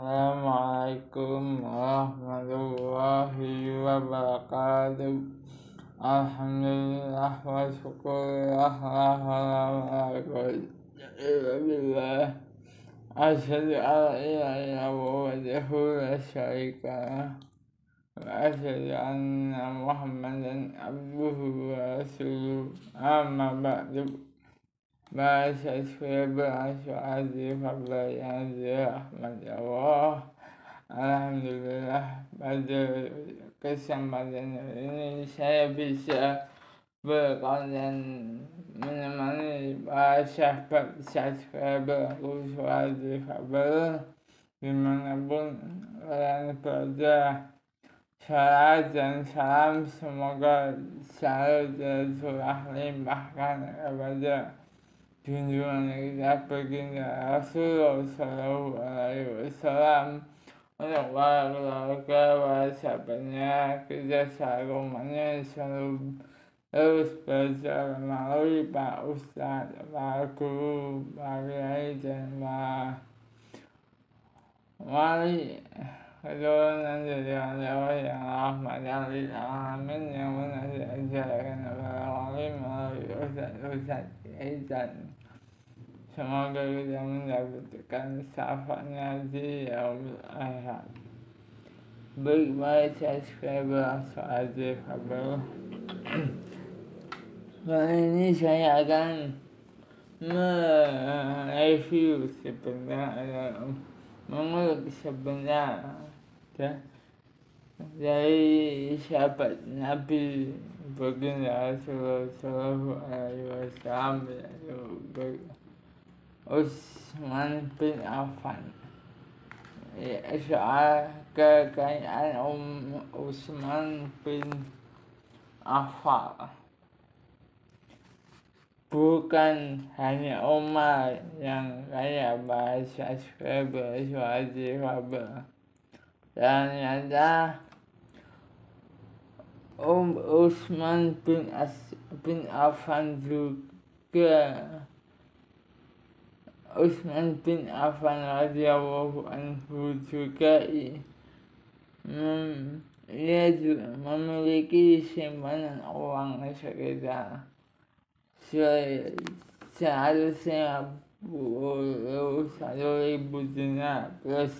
Assalamualaikum warahmatullahi wabarakatuh. Alhamdulillah wa syukurillah la hawla wa la quwwata illa billah. Asyhadu an la ilaha illallah wahdahu la syarika lah wa asyhadu anna Muhammadan abduhu wa rasuluh. Amma ba'du. Bahasa berasal dari rahmat Allah. Alhamdulillah, pada kesempatan ini saya bisa berkonten menemani para sahabat subscriber Suara Difabel dimanapun kalian berada. Salam dan salam semoga selalu tercurah limpahkan kepada junjungan kita baginda Rasulullah Sallallahu Alaihi Wasallam untuk para keluarga, para sahabatnya, kita selalu terus belajar melalui para ustadz, para guru, para kiai dan para wali keturunan dari Allah yang rahmatan lil alamin yang benar diajarkan oleh wali melalui ustadz dan semoga kita mendapatkan syafaatnya di yaumil akhir. Baik subscriber Suara Difabel. Kali ini saya akan mereview sebentar, mengulik sebentar dari sahabat Nabi baginda Rasulullah Sallallahu Alaihi Wasallam, yaitu Utsman bin Affan. Soal kekayaan Utsman bin Affan, bukan hanya Umar yang kaya, bahasa Suara Difabel. Ternyata Utsman bin Affan radhiyallahu anhu juga memiliki simpanan uang sekitar 151.000 dinar plus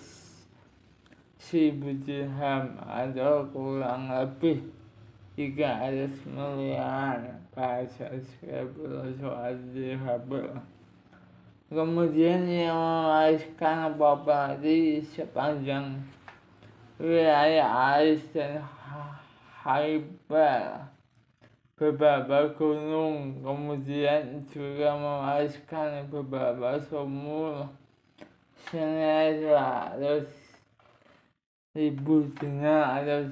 1.000 dirham atau kurang lebih 300 miliar bahasa Suara Difabel. Kemudian ia mewariskan properti sepanjang wilayah Ais dan Haibar, beberapa gunung. Kemudian juga mewariskan beberapa sumur senilai 100.000 dinar atau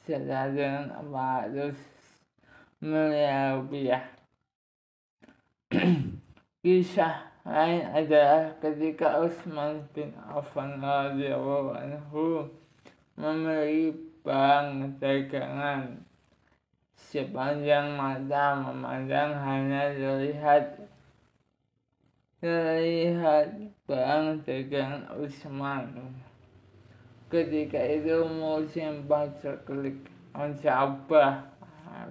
setara dengan 400 miliar rupiah. Kisah lain adalah ketika Utsman bin Affan radhiyallahu anhu memiliki bank dagangan. Sepanjang mata memandang hanya terlihat bank dagangan Utsman. Ketika itu musim paceklik mencapai,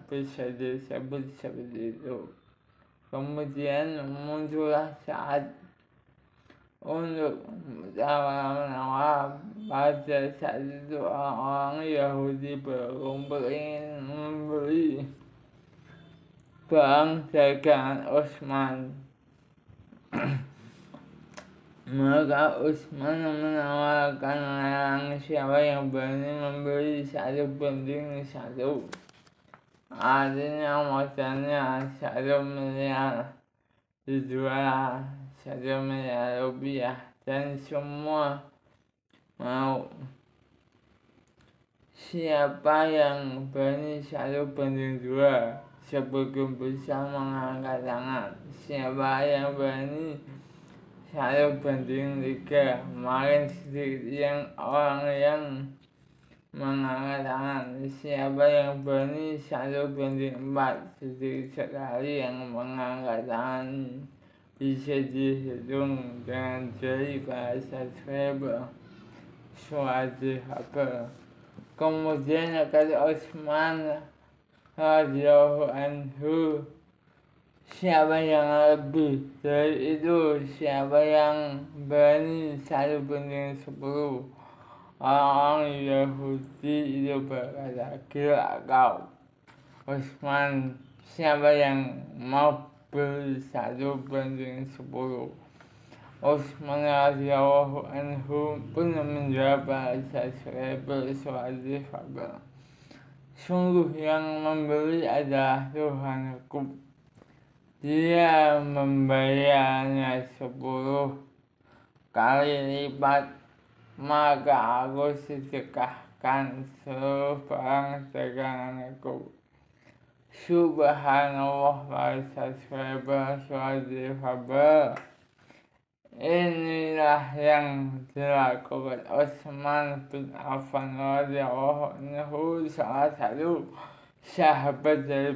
bisa disebut seperti itu. Kemudian muncullah saat untuk menawar. Pada saat itu orang-orang Yahudi berkumpul ingin membeli barang dagangan Utsman. Maka Utsman menawarkan lelang siapa yang berani membeli 1 banding 1. Artinya modalnya 1 miliar, dijual 1 miliar rupiah, dan semua mau. Siapa yang berani 1 banding 2, sebagian besar mengangkat tangan. Siapa yang berani 1 banding 3, makin sedikit orang yang mengangkat tangan. Siapa yang berani 1 banding 4, sedikit sekali yang mengangkat tangan. Bisa dihitung dengan jari para subscriber. swadifabel. Kemudian kata Utsman radhiyallahu anhu, siapa yang lebih dari itu, siapa yang berani 1/10 orang Yahudi itu berkata, gila kau Utsman, siapa yang mau beli 1/10? Utsman radhiyallahu anhu pun menjawab, saya berswadifabel. Sungguh yang membeli adalah Tuhanku. Dia membayarnya 10 kali lipat, maka aku sedekahkan seluruh barang daganganku. Subhanallah wa berswadifabel. Inilah yang dilakukan Utsman bin Affan radhiyallahu anhu, salah satu sahabat dari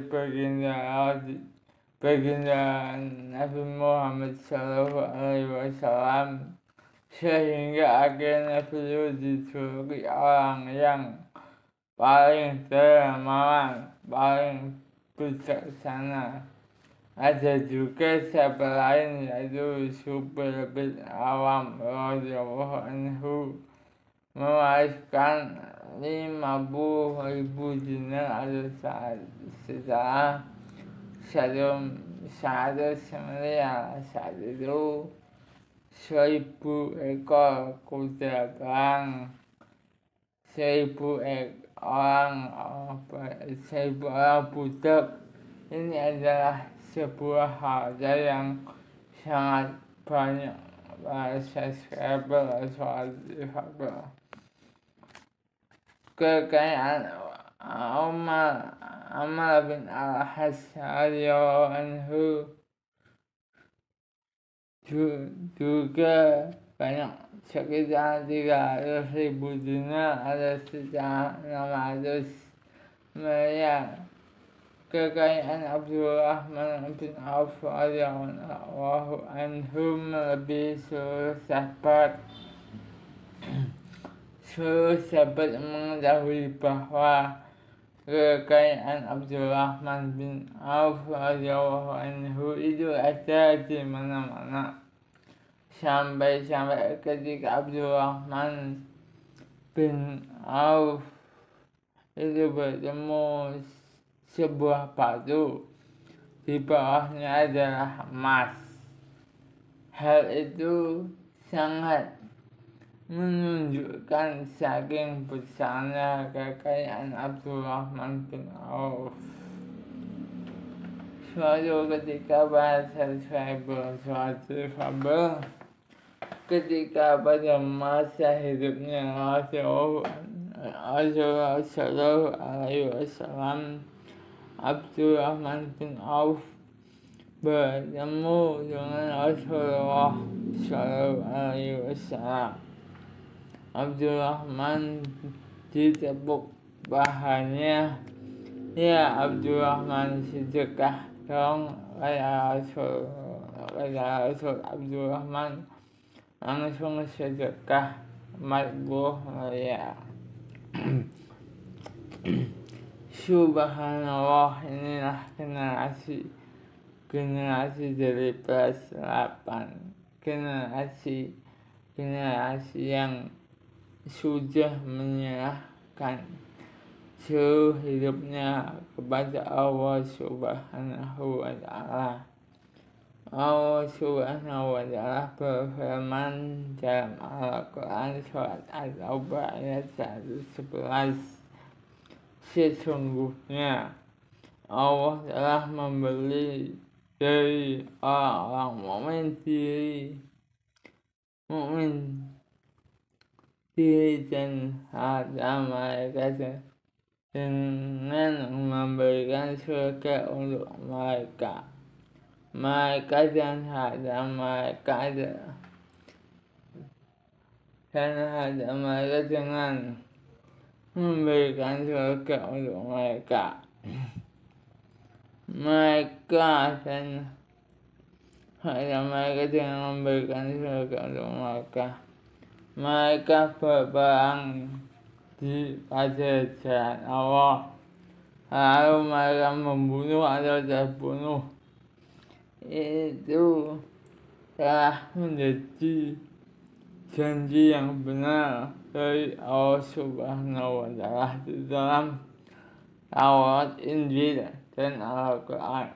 baginda Nabi Muhammad SAW, sehingga akhirnya beliau dijuluki orang yang paling dermawan, paling bijaksana. Ada juga siapa lain yaitu Zubair bin Awam radhiyallahu anhu mewariskan 50.000 dinar atau setelah satu miliar. Saat itu 1.000 ekor kuda perang, 1.000 orang budak. Ini adalah sebuah harga yang sangat banyak para subscriber atau difabel. Kekayaan Umar bin Al-As radhiyallahu anhu juga banyak, sekitar 300.000 dinar atau sekitar 600 miliar. Kekayaan Abdurrahman bin Auf radhiyallahu anhu melebihi seluruh sahabat. Seluruh sahabat mengetahui bahwa kekayaan Abdurrahman bin Auf radhiyallahu anhu itu ada di mana-mana. Sampai ketika Abdurrahman bin Auf itu bertemu sebuah batu, di bawahnya adalah emas. Hal itu sangat menunjukkan saking besarnya kekayaan Abdurrahman bin Auf. Suatu ketika pada masa hidupnya Rasulullah Shallallahu Alaihi Wasallam, Abdurrahman bin Auf bertemu dengan Rasulullah Shallallahu Alaihi Wasallam. Abdurrahman ditepuk bahannya, ya Abdurrahman sedekah dong, kata Rasul. Abdurrahman langsung sedekah 40 miliar. Subhanallah, inilah generasi dari PS8, generasi yang sudah menyerahkan seluruh hidupnya kepada Allah Subhanahu wa Ta'ala. Allah Subhanahu wa Ta'ala berfirman dalam Al-Quran surat At-Taubah ayat 111, sesungguhnya Allah telah membeli dari orang-orang mukmin diri dan harta mereka dengan memberikan surga untuk mereka. Mereka dan harta mereka dengan memberikan surga untuk mereka. Mereka dan harta mereka dengan memberikan surga untuk mereka. mereka berperang di pajajaran Allah, lalu mereka membunuh atau terbunuh. Itu telah menjadi janji yang benar dari Allah Subhanahu wa Ta'ala di dalam Taurat, Injil, dan Al-Quran.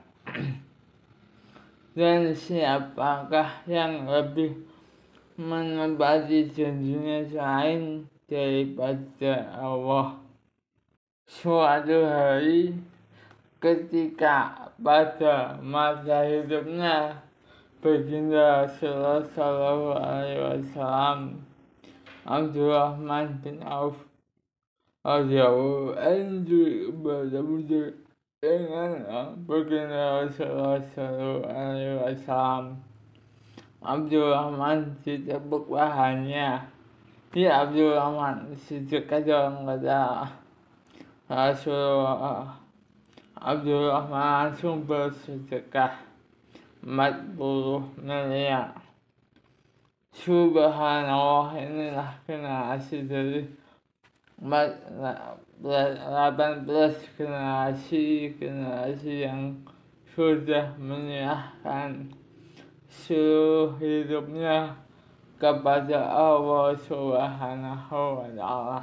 Dan siapakah yang lebih menepati janjinya selain daripada Allah? Suatu hari ketika pada masa hidupnya Baginda Rasulullah Shallallahu Alaihi Wasallam, Abdurrahman bin Auf radhiyallahu anhu bertemu dengan Baginda Rasulullah Shallallahu Alaihi Wasallam. Abdurrahman ditepuk bahannya. Ya Abdurrahman, sedekah dong, kata Rasulullah. Abdurrahman langsung bersedekah 40 miliar. Subhanallah, inilah generasi dari 18 generasi yang sudah menyerahkan seluruh hidupnya kepada Allah Subhanahu wa Ta'ala.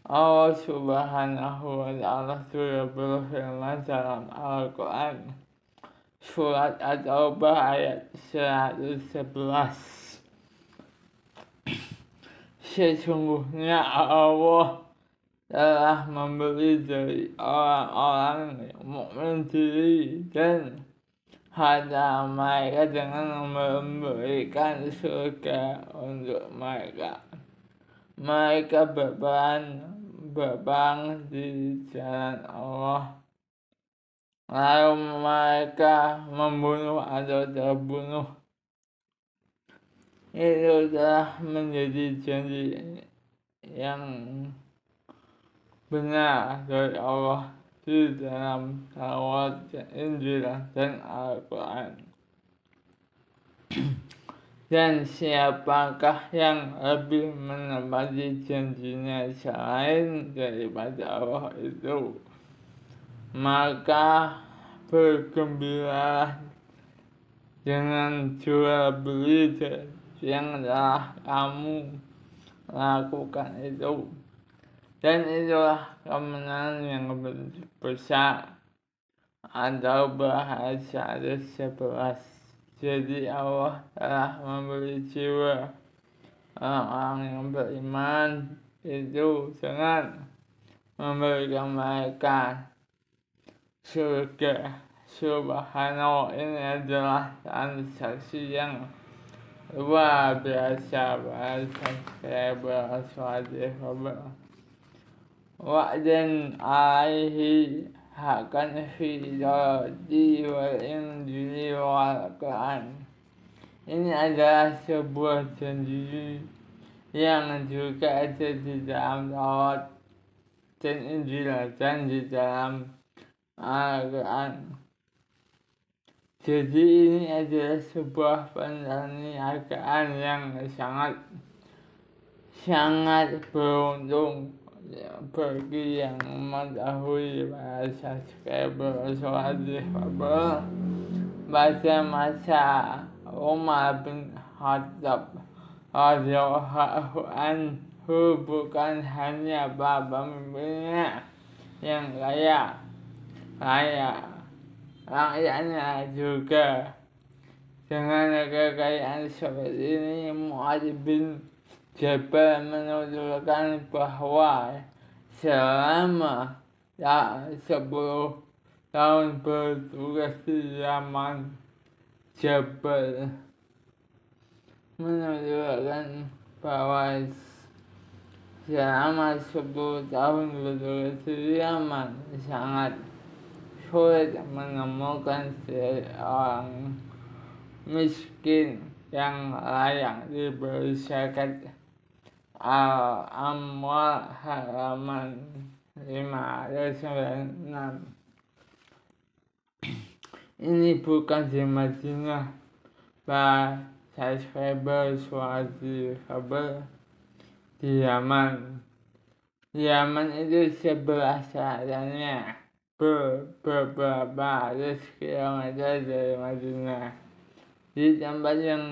Allah Subhanahu wa Ta'ala sudah berfirman dalam Al-Quran surat At-Taubah ayat 111. Sesungguhnya Allah telah memberi dari orang-orang mukmin diri dan harta mereka dengan memberikan surga untuk mereka. Mereka berperang di jalan Allah, lalu mereka membunuh atau terbunuh. Itu telah menjadi janji yang benar dari Allah di dalam Taurat, Injil, dan Al-Quran. Dan siapakah yang lebih menepati janjinya selain daripada Allah itu? Maka bergembiralah dengan jual beli yang telah kamu lakukan itu. Dan itulah kemenangan yang besar. Atau bahasa 11. Jadi Allah telah memberi jiwa orang-orang yang beriman itu dengan memberikan mereka surga. Subhanallah, ini adalah transaksi yang luar biasa. Bahasa saya beraswadi wa'dan alaihi hakan fi Taurati wal Injili wal Quran. Ini adalah sebuah janji yang juga ada di dalam Taurat dan Injil dan di dalam Al-Quran. Jadi ini adalah sebuah perniagaan yang sangat beruntung bagi yang mengetahui bahasa Skribal pada masa Umar bin Khattab radhiyallahu anhu bukan hanya pemimpinnya yang kaya, rakyatnya juga. Dengan kekayaan seperti ini, Mu'adz bin Jabal menuturkan bahwa selama 10 tahun bertugas di Yaman, Jabal menuturkan bahwa selama 10 tahun bertugas di Yaman sangat sulit menemukan seorang miskin yang layak diberi zakat Al-Amwal halaman 596. Ini bukan di Madinah. subscriber Suara Kabar di Yaman. Yaman itu sebelah selatannya, beberapa ratus kilometer dari Madinah. Di tempat yang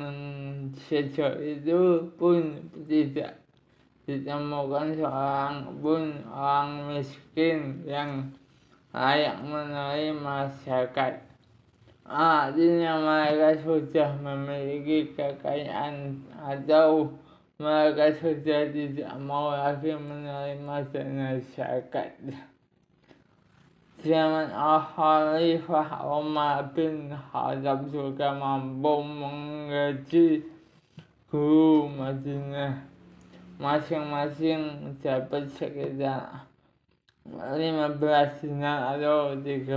sejauh itu pun tidak ditemukan seorang pun orang miskin yang layak menerima masyarakat. Artinya mereka sudah memiliki kekayaan atau mereka sudah tidak mau lagi menerima dana zakat. Zaman Khalifah Umar bin Khattab juga mampu menggaji guru Madinah. Masing-masing dapat sekitar 15 dinar atau 30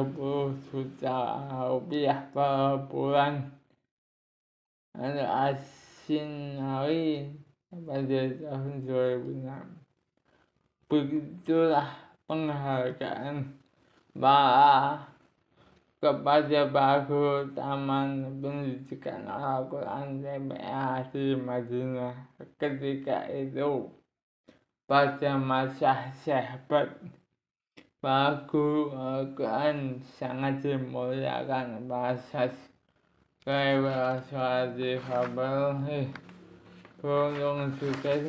juta rupiah per bulan. Ada Asinari pada tahun 2006. Begitulah penghargaan kepada Bagus Taman Pendidikan Al-Quran TPA di Madinah ketika itu. Pada masa sahabat, Bagus Al-Quran sangat dimuliakan bahasa kayak Suara Kabar. Beruntung juga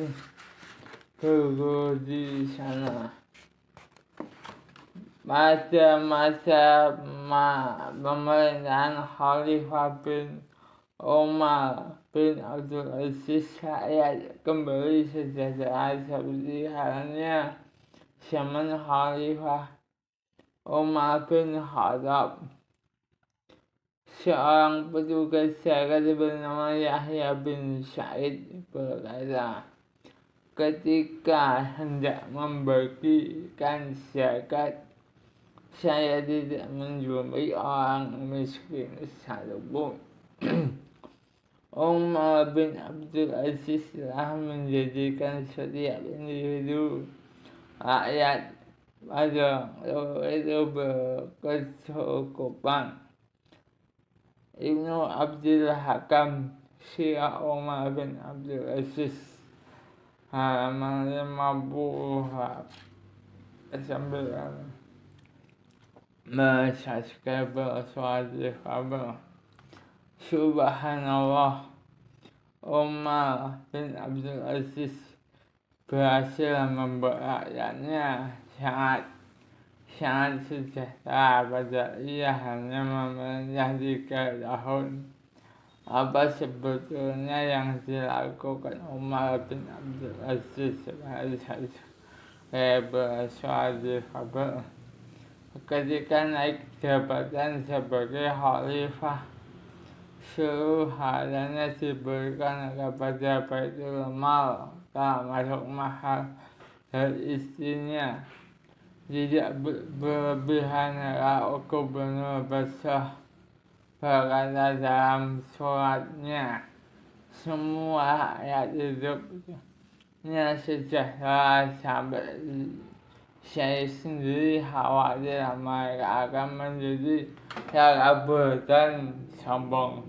guru di sana. Pada masa pemerintahan Khalifah bin Umar bin Abdul Aziz, rakyat kembali sejahtera seperti halnya zaman Khalifah Umar bin Khattab. Seorang petugas zakat bernama Yahya bin Sa'id berkata, ketika hendak membagikan zakat, saya tidak menjumpai orang miskin satupun. Umar bin Abdul Aziz telah menjadikan setiap individu rakyat pada itu berkecukupan. Ibnu Abdul Hakam, Syiah Umar bin Abdul Aziz, halaman 50 sampai subscriber Suara Kabar. Subhanallah, Umar bin Abdul Aziz berhasil membuat rakyatnya sangat sejahtera pada ia hanya memerintah 3 tahun. Apa sebetulnya yang dilakukan Umar bin Abdul Aziz sebagai Suara Kabar? Ketika naik jabatan sebagai khalifah, seluruh hartanya diberikan kepada Baitul Mal, termasuk mahar dan istrinya. Tidak berlebihan, Gubernur Basrah berkata dalam suratnya, semua rakyat hidupnya sejahtera sampai saya sendiri khawatir mereka akan menjadi takabur dan sombong.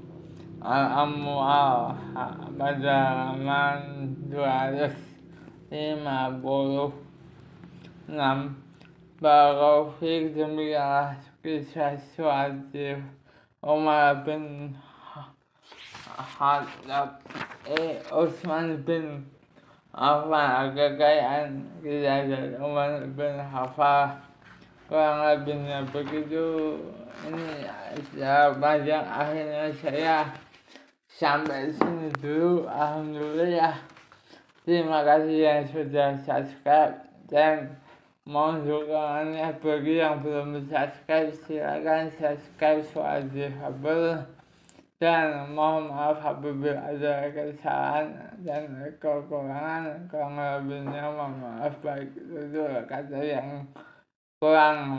Al-Amwal pada halaman 256. Barakallahu demikianlah kisah Suara Umar bin Khattab Utsman bin Affan. Kekayaan kisah dari Umar bin Khattab kurang lebihnya begitu. Ini panjang, akhirnya saya sampai sini dulu. Alhamdulillah, terima kasih yang sudah subscribe, dan mohon dukungannya bagi yang belum subscribe, silakan subscribe Suara Kabar, dan mohon maaf apabila ada kesalahan dan kekurangan. Kurang lebihnya mohon maaf, baik itu kata yang kurang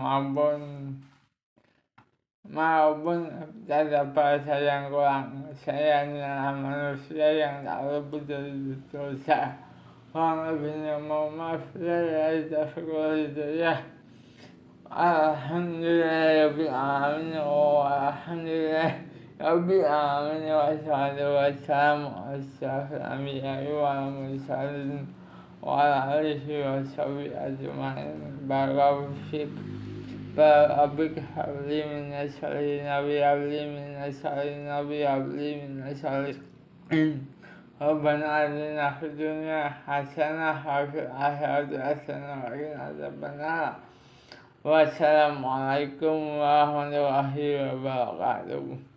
maupun kata bahasa yang kurang. Saya adalah manusia yang tak luput dari dosa. Kurang lebihnya mohon maaf. Ya, alhamdulillah rabbil alamin, alhamdulillah Rabbi amin wa sallu wa salam ala asyrafil anbiya'i wal mursalin wa ala alihi wa sahbihi ajma'in. Barakallahu fiik. Rabbik habli minas sholihin Rabbi habli minas sholihin Rabbi habli minas sholihin. Rabbana atina fid dunya hasanah wa fil akhirati hasanah wa qina adzabannar. Wassalamualaikum warahmatullahi wabarakatuh.